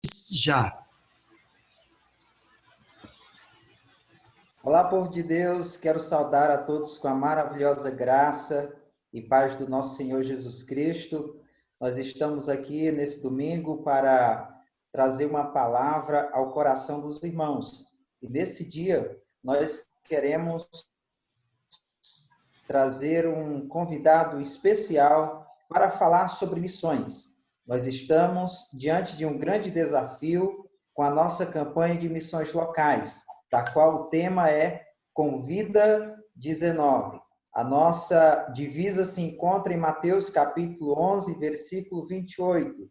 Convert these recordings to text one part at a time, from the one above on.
Já. Olá, povo de Deus, quero saudar a todos com a maravilhosa graça e paz do nosso Senhor Jesus Cristo. Nós estamos aqui nesse domingo para trazer uma palavra ao coração dos irmãos. E nesse dia, nós queremos trazer um convidado especial para falar sobre missões. Nós estamos diante de um grande desafio com a nossa campanha de missões locais, da qual o tema é Convida 19. A nossa divisa se encontra em Mateus capítulo 11, versículo 28.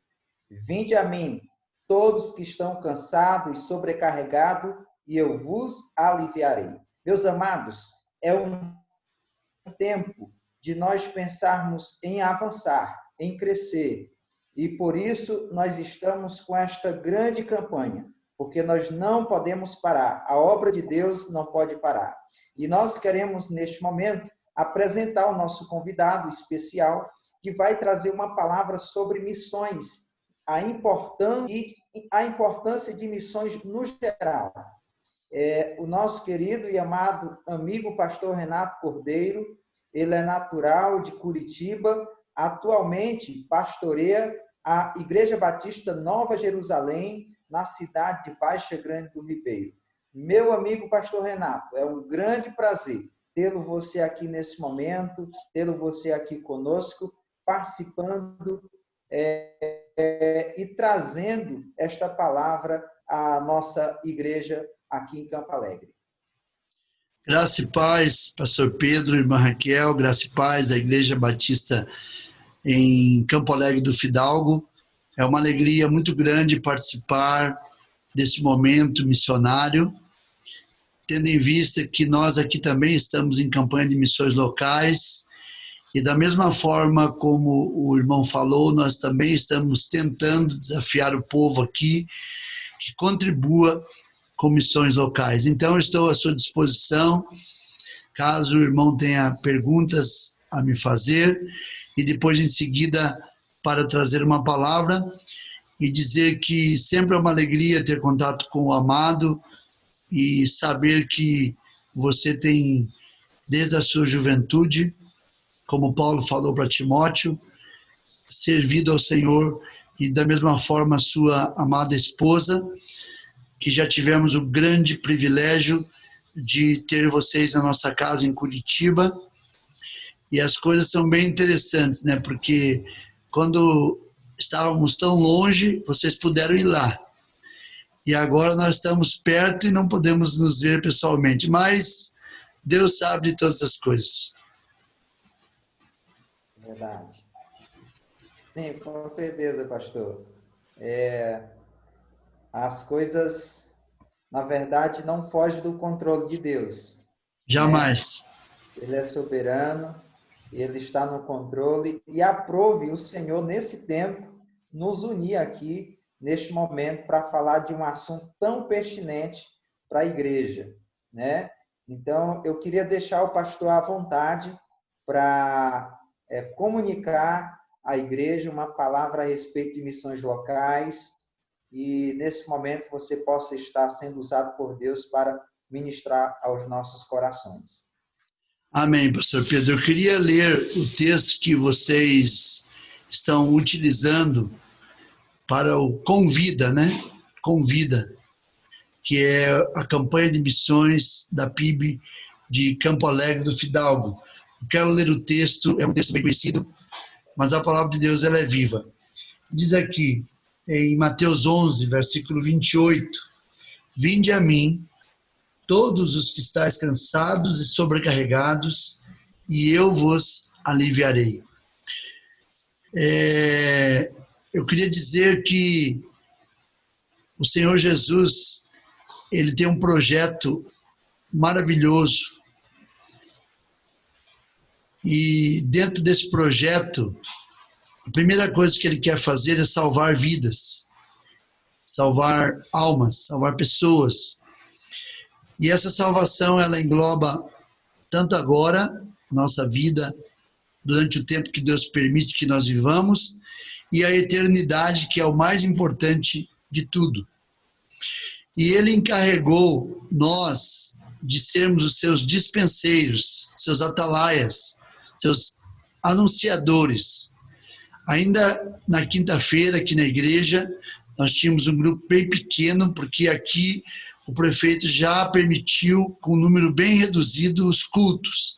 Vinde a mim, todos que estão cansados e sobrecarregados, e eu vos aliviarei. Meus amados, é um tempo de nós pensarmos em avançar, em crescer. E por isso nós estamos com esta grande campanha, porque nós não podemos parar. A obra de Deus não pode parar. E nós queremos, neste momento, apresentar o nosso convidado especial, que vai trazer uma palavra sobre missões, a importância de missões no geral. O nosso querido e amado amigo pastor Renato Cordeiro, ele é natural de Curitiba, atualmente pastoreia a Igreja Batista Nova Jerusalém, na cidade de Baixa Grande do Ribeiro. Meu amigo pastor Renato, é um grande prazer tê-lo você aqui nesse momento, tê-lo você aqui conosco, participando e trazendo esta palavra à nossa igreja aqui em Campo Alegre. Graça e paz, pastor Pedro, irmã Raquel, graça e paz, a Igreja Batista em Campo Alegre do Fidalgo. É uma alegria muito grande participar desse momento missionário, tendo em vista que nós aqui também estamos em campanha de missões locais, e da mesma forma como o irmão falou, nós também estamos tentando desafiar o povo aqui que contribua com missões locais. Então, eu estou à sua disposição, caso o irmão tenha perguntas a me fazer, e depois, em seguida, para trazer uma palavra e dizer que sempre é uma alegria ter contato com o amado e saber que você tem, desde a sua juventude, como Paulo falou para Timóteo, servido ao Senhor, e da mesma forma a sua amada esposa, que já tivemos o grande privilégio de ter vocês na nossa casa em Curitiba. E as coisas são bem interessantes, né? Porque quando estávamos tão longe, vocês puderam ir lá. E agora nós estamos perto e não podemos nos ver pessoalmente. Mas Deus sabe de todas as coisas. Verdade. Sim, com certeza, pastor. As coisas, na verdade, não fogem do controle de Deus. Jamais. Né? Ele é soberano, ele está no controle, e aprove o Senhor, nesse tempo, nos unir aqui, neste momento, para falar de um assunto tão pertinente para a igreja. Né? Então, eu queria deixar o pastor à vontade para comunicar à igreja uma palavra a respeito de missões locais, e nesse momento você possa estar sendo usado por Deus para ministrar aos nossos corações. Amém, pastor Pedro. Eu queria ler o texto que vocês estão utilizando para o Convida, né? Convida, que é a campanha de missões da PIB de Campo Alegre do Fidalgo. Eu quero ler o texto, é um texto bem conhecido, mas a palavra de Deus ela é viva. Diz aqui, em Mateus 11, versículo 28, vinde a mim, todos os que estáis cansados e sobrecarregados, e eu vos aliviarei. Eu queria dizer que o Senhor Jesus, ele tem um projeto maravilhoso, e dentro desse projeto, a primeira coisa que ele quer fazer é salvar vidas, salvar almas, salvar pessoas. E essa salvação, ela engloba tanto agora, nossa vida, durante o tempo que Deus permite que nós vivamos, e a eternidade, que é o mais importante de tudo. E ele encarregou nós de sermos os seus dispenseiros, seus atalaias, seus anunciadores. Ainda na quinta-feira, aqui na igreja, nós tínhamos um grupo bem pequeno, porque aqui o prefeito já permitiu, com um número bem reduzido, os cultos.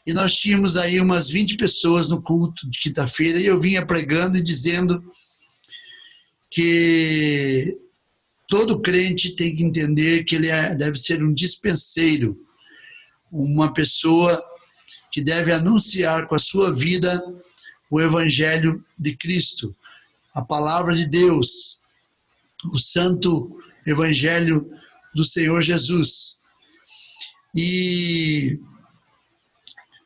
E nós tínhamos aí umas 20 pessoas no culto de quinta-feira, e eu vinha pregando e dizendo que todo crente tem que entender que ele deve ser um dispenseiro, uma pessoa que deve anunciar com a sua vida o Evangelho de Cristo, a palavra de Deus, o santo Evangelho do Senhor Jesus. E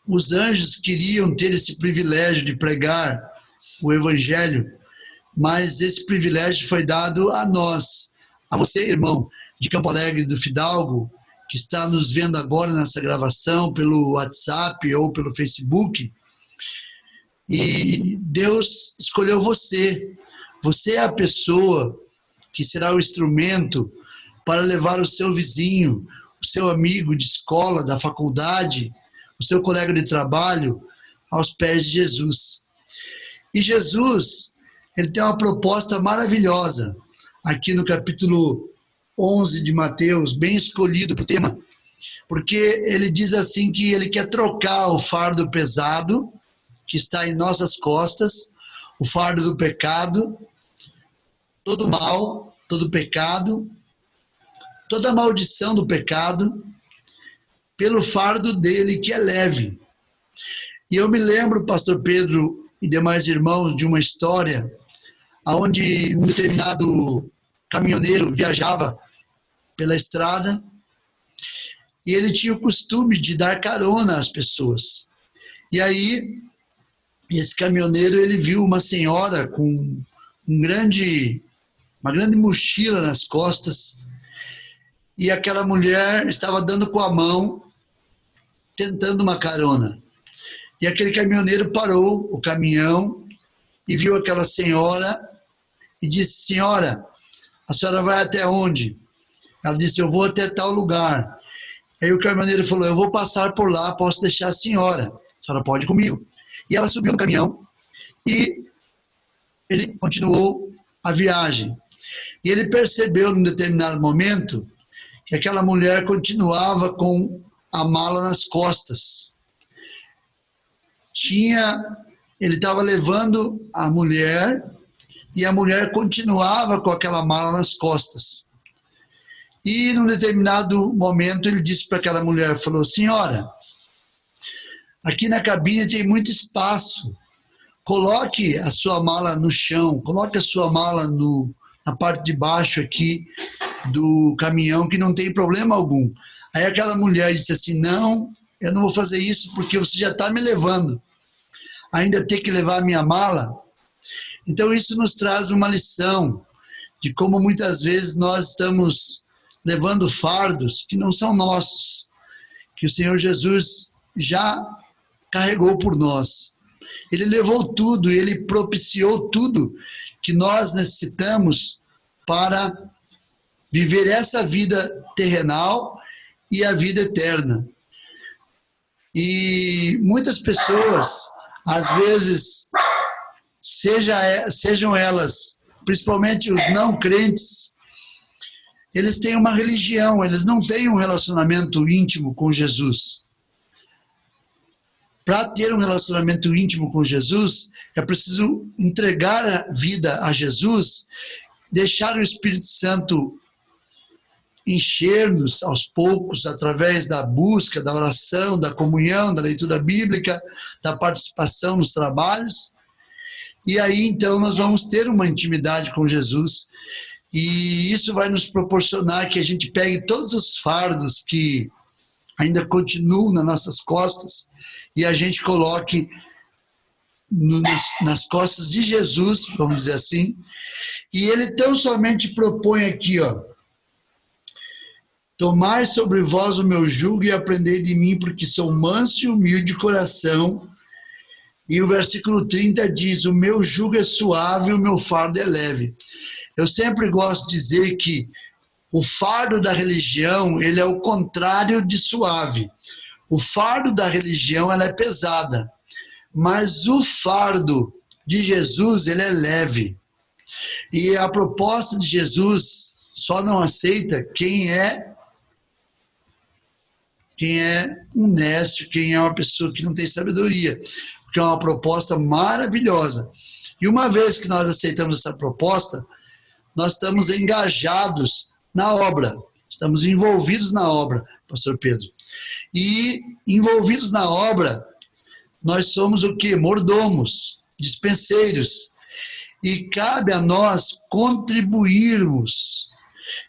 os anjos queriam ter esse privilégio de pregar o Evangelho, mas esse privilégio foi dado a nós, a você, irmão, de Campo Alegre do Fidalgo, que está nos vendo agora nessa gravação pelo WhatsApp ou pelo Facebook. E Deus escolheu você. Você é a pessoa que será o instrumento para levar o seu vizinho, o seu amigo de escola, da faculdade, o seu colega de trabalho aos pés de Jesus. E Jesus, ele tem uma proposta maravilhosa aqui no capítulo 11 de Mateus, bem escolhido para o tema, porque ele diz assim que ele quer trocar o fardo pesado que está em nossas costas, o fardo do pecado, todo mal, todo pecado, toda maldição do pecado, pelo fardo dele que é leve. E eu me lembro, pastor Pedro e demais irmãos, de uma história onde um determinado caminhoneiro viajava pela estrada e ele tinha o costume de dar carona às pessoas. E aí, esse caminhoneiro, ele viu uma senhora com uma grande mochila nas costas, e aquela mulher estava dando com a mão, tentando uma carona. E aquele caminhoneiro parou o caminhão e viu aquela senhora e disse: senhora, a senhora vai até onde? Ela disse: eu vou até tal lugar. Aí o caminhoneiro falou: eu vou passar por lá, posso deixar a senhora pode ir comigo. E ela subiu no caminhão e ele continuou a viagem. E ele percebeu num determinado momento que aquela mulher continuava com a mala nas costas. Ele estava levando a mulher e a mulher continuava com aquela mala nas costas. E num determinado momento ele disse para aquela mulher, falou: senhora, aqui na cabine tem muito espaço, coloque a sua mala no chão, coloque a sua mala na parte de baixo aqui do caminhão, que não tem problema algum. Aí aquela mulher disse assim: não, eu não vou fazer isso porque você já está me levando, ainda ter que levar a minha mala. Então isso nos traz uma lição de como muitas vezes nós estamos levando fardos que não são nossos, que o Senhor Jesus já carregou por nós. Ele levou tudo, ele propiciou tudo que nós necessitamos para viver essa vida terrenal e a vida eterna. E muitas pessoas, às vezes, sejam elas, principalmente os não crentes, eles têm uma religião, eles não têm um relacionamento íntimo com Jesus. Para ter um relacionamento íntimo com Jesus, é preciso entregar a vida a Jesus, deixar o Espírito Santo encher-nos aos poucos, através da busca, da oração, da comunhão, da leitura bíblica, da participação nos trabalhos. E aí, então, nós vamos ter uma intimidade com Jesus. E isso vai nos proporcionar que a gente pegue todos os fardos que ainda continuam nas nossas costas e a gente coloque nas costas de Jesus, vamos dizer assim. E ele tão somente propõe aqui, ó: tomai sobre vós o meu jugo e aprendei de mim, porque sou manso e humilde de coração. E o versículo 30 diz: o meu jugo é suave e o meu fardo é leve. Eu sempre gosto de dizer que o fardo da religião, ele é o contrário de suave. O fardo da religião, ela é pesada. Mas o fardo de Jesus, ele é leve. E a proposta de Jesus só não aceita quem é honesto, quem é uma pessoa que não tem sabedoria. Porque é uma proposta maravilhosa. E uma vez que nós aceitamos essa proposta, nós estamos engajados na obra, estamos envolvidos na obra, pastor Pedro. E envolvidos na obra, nós somos o quê? Mordomos, dispenseiros. E cabe a nós contribuirmos.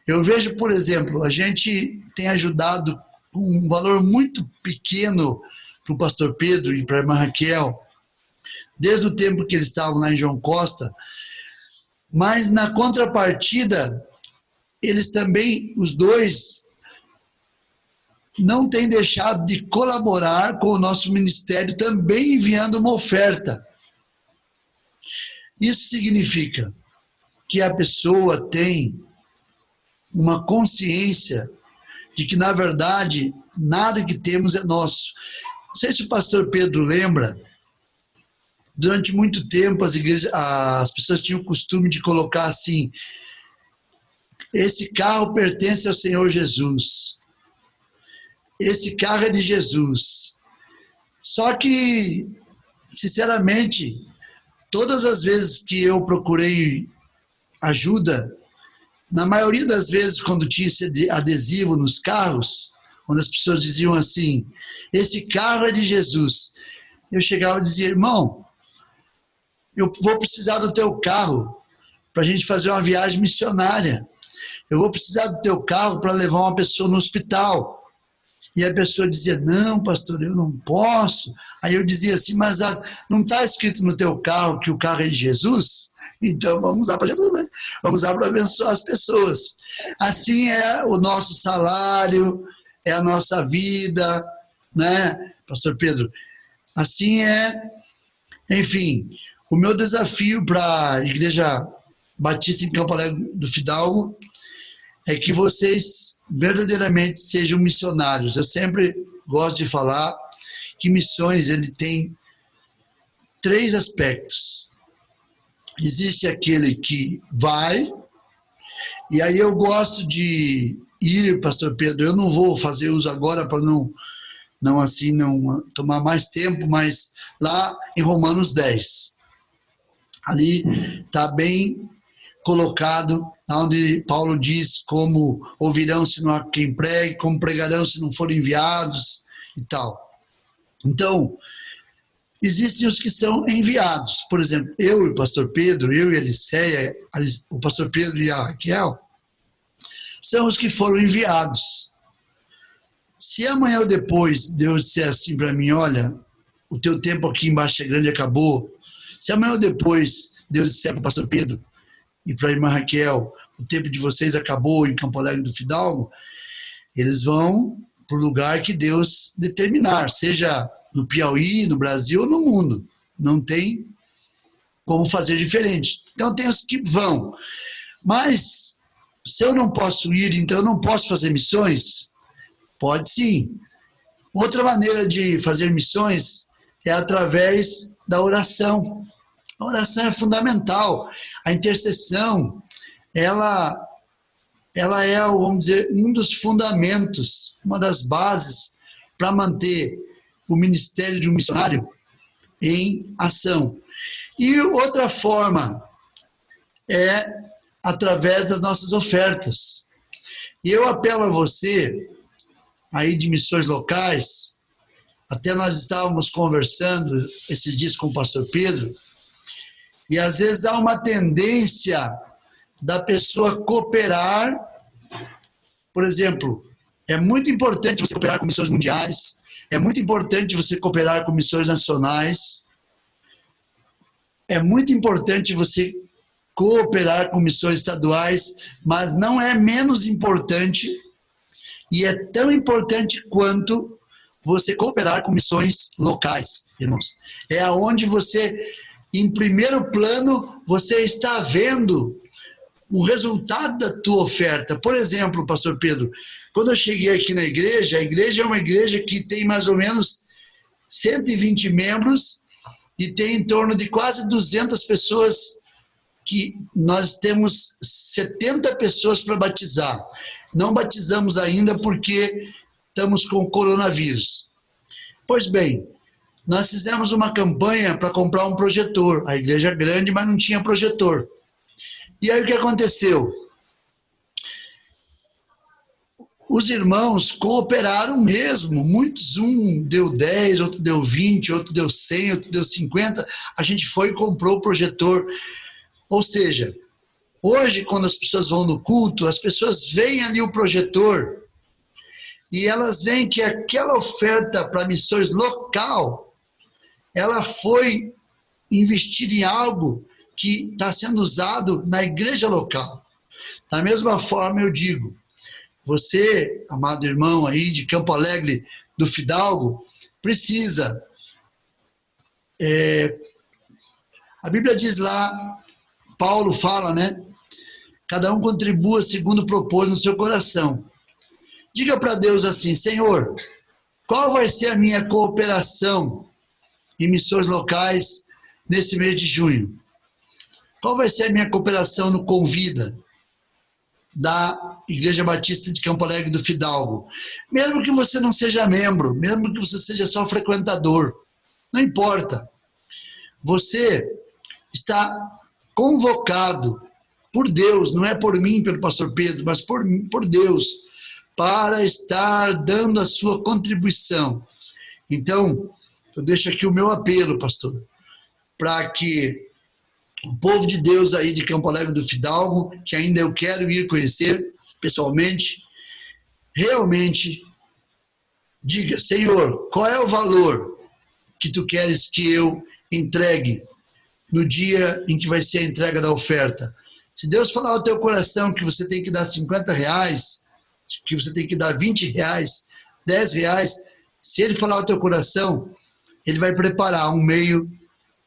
Eu vejo, por exemplo, a gente tem ajudado com um valor muito pequeno para o pastor Pedro e para a irmã Raquel, desde o tempo que eles estavam lá em João Costa, mas na contrapartida, eles também, os dois, não têm deixado de colaborar com o nosso ministério, também enviando uma oferta. Isso significa que a pessoa tem uma consciência de que, na verdade, nada que temos é nosso. Não sei se o pastor Pedro lembra, durante muito tempo as pessoas tinham o costume de colocar assim: esse carro pertence ao Senhor Jesus. Esse carro é de Jesus. Só que, sinceramente, todas as vezes que eu procurei ajuda, na maioria das vezes, quando tinha esse adesivo nos carros, quando as pessoas diziam assim: esse carro é de Jesus, eu chegava e dizia: irmão, eu vou precisar do teu carro para a gente fazer uma viagem missionária. Eu vou precisar do teu carro para levar uma pessoa no hospital. E a pessoa dizia: não, pastor, eu não posso. Aí eu dizia assim: mas não está escrito no teu carro que o carro é de Jesus? Então vamos usar para Jesus, né? Vamos usar para abençoar as pessoas. Assim é o nosso salário, é a nossa vida, né, pastor Pedro? Assim é, enfim, o meu desafio para a Igreja Batista em Campo Alegre do Fidalgo é que vocês verdadeiramente sejam missionários. Eu sempre gosto de falar que missões, ele tem 3 aspectos. Existe aquele que vai, e aí eu gosto de ir, pastor Pedro, eu não vou fazer uso agora para não tomar mais tempo, mas lá em Romanos 10, ali está bem colocado, onde Paulo diz como ouvirão se não há quem pregue, como pregarão se não forem enviados e tal. Então, existem os que são enviados. Por exemplo, eu e o pastor Pedro, eu e a Aliceia, o pastor Pedro e a Raquel, são os que foram enviados. Se amanhã ou depois Deus disser assim para mim: olha, o teu tempo aqui em Baixa Grande acabou. Se amanhã ou depois Deus disser para o pastor Pedro e para a irmã Raquel: o tempo de vocês acabou em Campo Alegre do Fidalgo, eles vão para o lugar que Deus determinar, seja no Piauí, no Brasil ou no mundo. Não tem como fazer diferente. Então tem os que vão. Mas, se eu não posso ir, então eu não posso fazer missões? Pode sim. Outra maneira de fazer missões é através da oração. A oração é fundamental. A intercessão, ela é, vamos dizer, um dos fundamentos, uma das bases para manter o ministério de um missionário em ação. E outra forma é através das nossas ofertas. E eu apelo a você, aí de missões locais, até nós estávamos conversando esses dias com o pastor Pedro, e às vezes há uma tendência da pessoa cooperar. Por exemplo, é muito importante você cooperar com missões mundiais, é muito importante você cooperar com missões nacionais, é muito importante você cooperar com missões estaduais, mas não é menos importante, e é tão importante quanto você cooperar com missões locais, irmãos. É aonde você, em primeiro plano, você está vendo o resultado da tua oferta. Por exemplo, pastor Pedro, quando eu cheguei aqui na igreja, a igreja é uma igreja que tem mais ou menos 120 membros e tem em torno de quase 200 pessoas, que nós temos 70 pessoas para batizar. Não batizamos ainda porque estamos com coronavírus. Pois bem, nós fizemos uma campanha para comprar um projetor. A igreja é grande, mas não tinha projetor. E aí o que aconteceu? Os irmãos cooperaram mesmo, muitos, um deu 10, outro deu 20, outro deu 100, outro deu 50, a gente foi e comprou o projetor. Ou seja, hoje quando as pessoas vão no culto, as pessoas veem ali o projetor e elas veem que aquela oferta para missões local, ela foi investida em algo que está sendo usado na igreja local. Da mesma forma eu digo, você, amado irmão aí de Campo Alegre do Fidalgo, precisa. A Bíblia diz lá, Paulo fala, né? Cada um contribua segundo propôs no seu coração. Diga para Deus assim, Senhor, qual vai ser a minha cooperação em missões locais nesse mês de junho? Qual vai ser a minha cooperação no Convida da Igreja Batista de Campo Alegre do Fidalgo? Mesmo que você não seja membro, mesmo que você seja só frequentador, não importa. Você está convocado por Deus, não é por mim, pelo pastor Pedro, mas por Deus, para estar dando a sua contribuição. Então, eu deixo aqui o meu apelo, pastor, para que o povo de Deus aí de Campo Alegre do Fidalgo, que ainda eu quero ir conhecer pessoalmente, realmente diga, Senhor, qual é o valor que tu queres que eu entregue no dia em que vai ser a entrega da oferta? Se Deus falar ao teu coração que você tem que dar R$50, que você tem que dar R$20, R$10, se Ele falar ao teu coração, Ele vai preparar um meio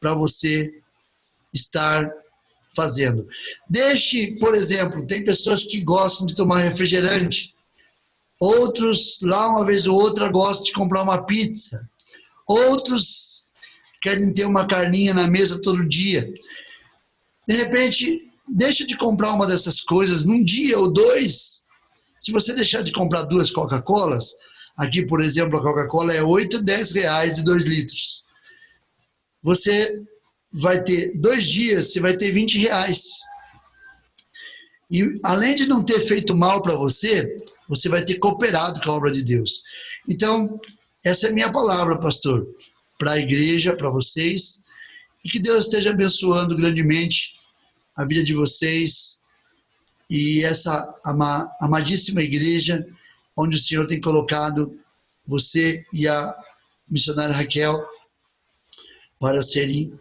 para você estar fazendo. Deixe, por exemplo, tem pessoas que gostam de tomar refrigerante, outros, lá uma vez ou outra, gostam de comprar uma pizza, outros querem ter uma carninha na mesa todo dia. De repente, deixa de comprar uma dessas coisas num dia ou dois. Se você deixar de comprar 2 Coca-Colas, aqui, por exemplo, a Coca-Cola é R$8, R$10 de 2 litros. Você vai ter 2 dias, você vai ter R$20. E além de não ter feito mal para você, você vai ter cooperado com a obra de Deus. Então, essa é a minha palavra, pastor, para a igreja, para vocês, e que Deus esteja abençoando grandemente a vida de vocês e essa amadíssima igreja onde o Senhor tem colocado você e a missionária Raquel para serem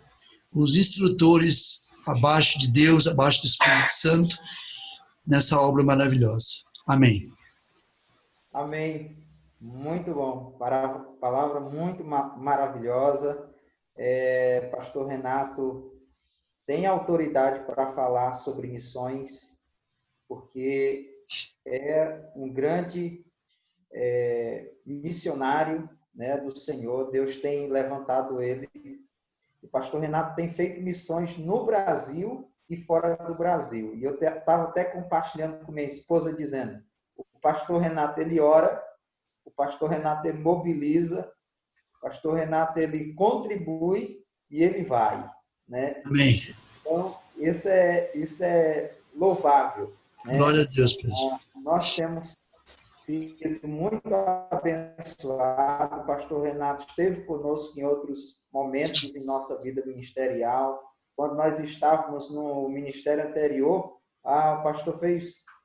os instrutores abaixo de Deus, abaixo do Espírito Santo, nessa obra maravilhosa. Amém. Amém. Muito bom. Palavra muito maravilhosa. Pastor Renato tem autoridade para falar sobre missões, porque é um grande missionário, né, do Senhor. Deus tem levantado ele. O pastor Renato tem feito missões no Brasil e fora do Brasil. E eu estava até compartilhando com minha esposa, dizendo, o pastor Renato, ele ora, o pastor Renato, ele mobiliza, o pastor Renato, ele contribui e ele vai, né? Amém. Então, isso é louvável, né? Glória a Deus, Pedro. Nós temos sido muito abençoado. O pastor Renato esteve conosco em outros momentos em nossa vida ministerial. Quando nós estávamos no ministério anterior, o pastor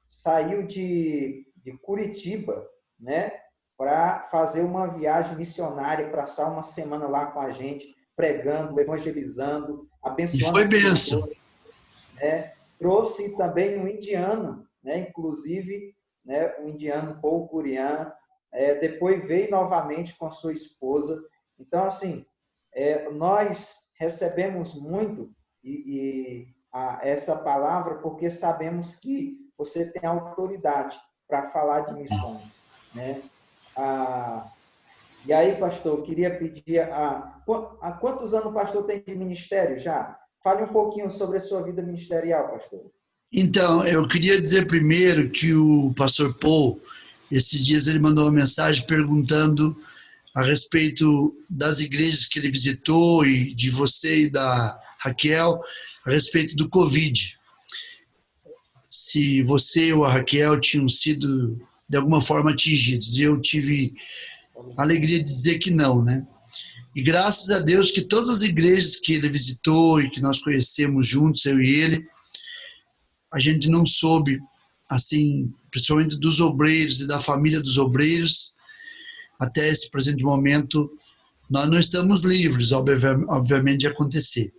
saiu de Curitiba, né, para fazer uma viagem missionária, passar uma semana lá com a gente, pregando, evangelizando, abençoando. E foi bênção. Né? Trouxe também um indiano, né, inclusive, né, um indiano, Paul Curian, depois veio novamente com a sua esposa. Então, assim, nós recebemos muito e essa palavra porque sabemos que você tem autoridade para falar de missões, né? E aí, pastor, eu queria pedir há quantos anos o pastor tem de ministério já? Fale um pouquinho sobre a sua vida ministerial, pastor. Então, eu queria dizer primeiro que o pastor Paul, esses dias ele mandou uma mensagem perguntando a respeito das igrejas que ele visitou e de você e da Raquel, a respeito do Covid. Se você ou a Raquel tinham sido de alguma forma atingidos. E eu tive a alegria de dizer que não, né? E graças a Deus que todas as igrejas que ele visitou e que nós conhecemos juntos, eu e ele, a gente não soube, assim, principalmente dos obreiros e da família dos obreiros, até esse presente momento, nós não estamos livres, obviamente, de acontecer.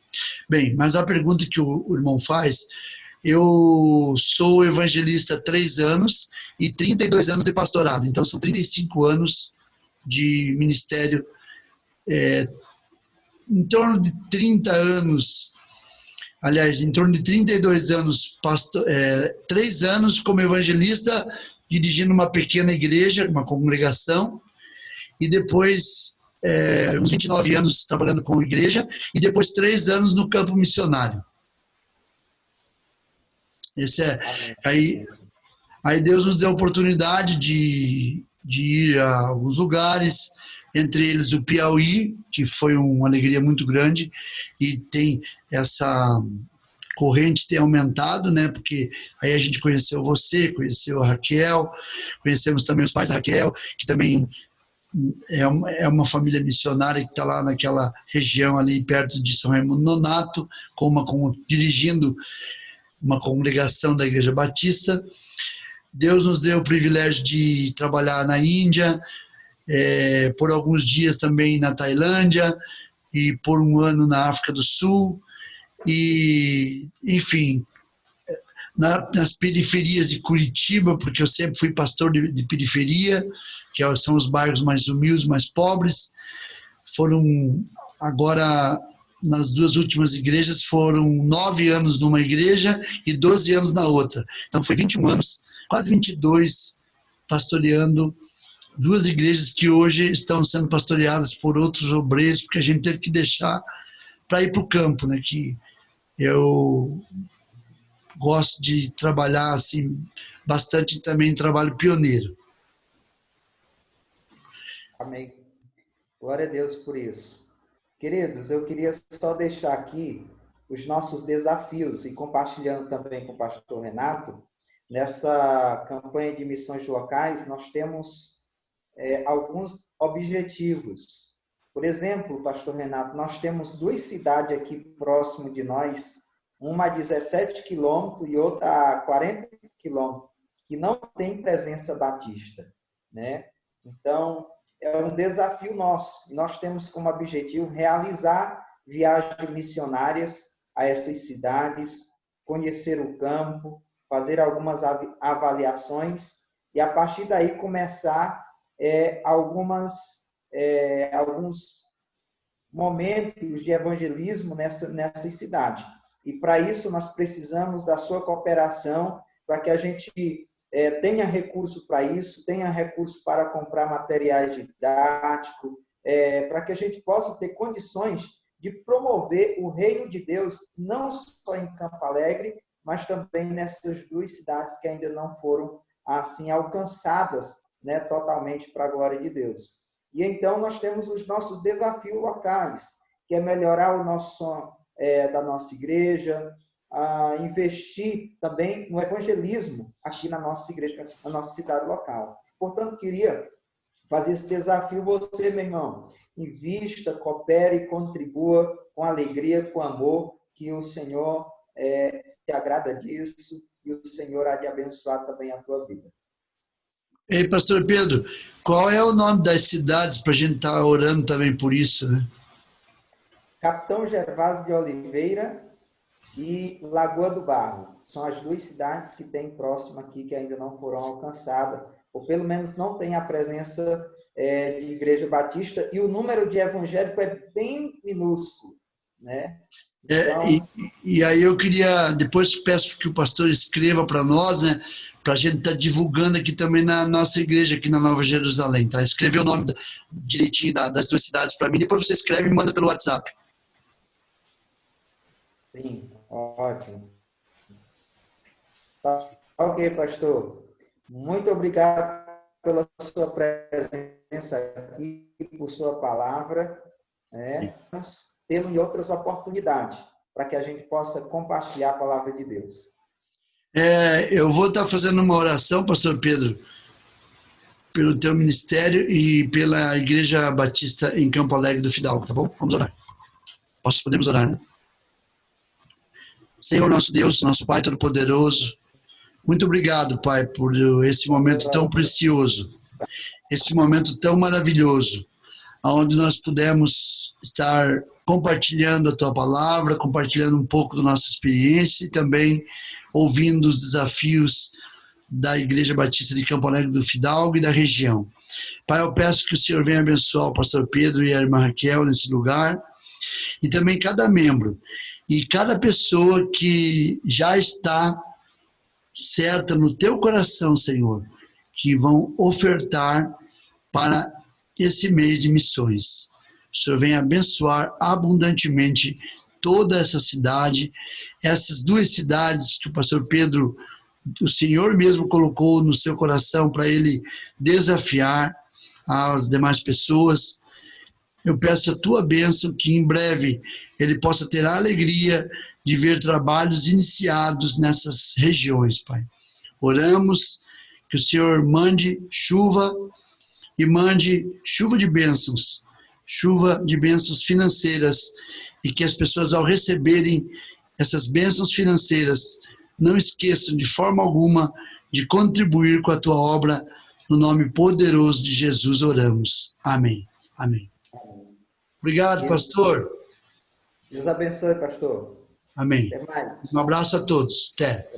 Bem, mas a pergunta que o irmão faz, eu sou evangelista há 3 anos e 32 anos de pastorado, então são 35 anos de ministério, em torno de 30 anos, aliás, em torno de 32 anos, 3 anos como evangelista, dirigindo uma pequena igreja, uma congregação, e depois uns 29 anos trabalhando com igreja, e depois 3 anos no campo missionário. Aí Deus nos deu a oportunidade de ir a alguns lugares, entre eles o Piauí, que foi uma alegria muito grande, e tem essa corrente tem aumentado, né? Porque aí a gente conheceu você, conheceu a Raquel, conhecemos também os pais da Raquel, que também é uma família missionária que está lá naquela região ali perto de São Raimundo Nonato, dirigindo uma congregação da Igreja Batista. Deus nos deu o privilégio de trabalhar na Índia, por alguns dias também na Tailândia e por um ano na África do Sul e, enfim, nas periferias de Curitiba, porque eu sempre fui pastor de periferia, que são os bairros mais humildes, mais pobres. Foram agora, nas 2 últimas igrejas, foram 9 anos numa igreja e 12 anos na outra. Então foi 21 anos, quase 22, pastoreando 2 igrejas que hoje estão sendo pastoreadas por outros obreiros, porque a gente teve que deixar para ir para o campo, né? Que eu gosto de trabalhar assim bastante também em trabalho pioneiro. Amém. Glória a Deus por isso. Queridos, eu queria só deixar aqui os nossos desafios e compartilhando também com o pastor Renato, nessa campanha de missões locais, nós temos alguns objetivos. Por exemplo, pastor Renato, nós temos 2 cidades aqui próximo de nós, uma a 17 quilômetros e outra a 40 quilômetros, que não tem presença batista, né? Então, é um desafio nosso. Nós temos como objetivo realizar viagens missionárias a essas cidades, conhecer o campo, fazer algumas avaliações e, a partir daí, começar alguns momentos de evangelismo nessas cidades. E, para isso, nós precisamos da sua cooperação para que a gente tenha recurso para isso, tenha recurso para comprar materiais didáticos, para que a gente possa ter condições de promover o reino de Deus, não só em Campo Alegre, mas também nessas 2 cidades que ainda não foram assim alcançadas, né, totalmente para a glória de Deus. E então nós temos os nossos desafios locais, que é melhorar o nosso som da nossa igreja, investir também no evangelismo aqui na nossa igreja, na nossa cidade local. Portanto, queria fazer esse desafio você, meu irmão. Invista, coopere, contribua com alegria, com amor, que o Senhor se agrada disso e o Senhor há de abençoar também a tua vida. Ei, pastor Pedro, qual é o nome das cidades para a gente estar orando também por isso, né? Capitão Gervásio de Oliveira e Lagoa do Barro. São as 2 cidades que tem próximo aqui que ainda não foram alcançadas, ou pelo menos não tem a presença de igreja batista, e o número de evangélico é bem minúsculo, né? É, e aí eu queria, depois peço que o pastor escreva para nós, né, para a gente estar divulgando aqui também na nossa igreja, aqui na Nova Jerusalém, tá? Escrever o nome direitinho das duas cidades para mim, depois você escreve e manda pelo WhatsApp. Sim, ótimo. Tá, ok, pastor. Muito obrigado pela sua presença aqui, por sua palavra. Vamos tê-lo em outras oportunidades, para que a gente possa compartilhar a palavra de Deus. Eu vou estar fazendo uma oração, pastor Pedro, pelo teu ministério e pela Igreja Batista em Campo Alegre do Fidalgo, tá bom? Vamos orar. Podemos orar, né? Senhor, nosso Deus, nosso Pai Todo-Poderoso, muito obrigado, Pai, por esse momento tão precioso, esse momento tão maravilhoso, onde nós pudemos estar compartilhando a Tua palavra, compartilhando um pouco da nossa experiência e também ouvindo os desafios da Igreja Batista de Campo Alegre do Fidalgo e da região. Pai, eu peço que o Senhor venha abençoar o pastor Pedro e a irmã Raquel nesse lugar, e também cada membro, e cada pessoa que já está certa no teu coração, Senhor, que vão ofertar para esse mês de missões. O Senhor venha abençoar abundantemente toda essa cidade, essas duas cidades que o pastor Pedro, o Senhor mesmo colocou no seu coração para ele desafiar as demais pessoas. Eu peço a tua bênção que em breve ele possa ter a alegria de ver trabalhos iniciados nessas regiões, Pai. Oramos que o Senhor mande chuva e mande chuva de bênçãos financeiras, e que as pessoas, ao receberem essas bênçãos financeiras, não esqueçam de forma alguma de contribuir com a tua obra. No nome poderoso de Jesus oramos. Amém. Amém. Obrigado, pastor. Deus abençoe, pastor. Amém. Até mais. Um abraço a todos. Até.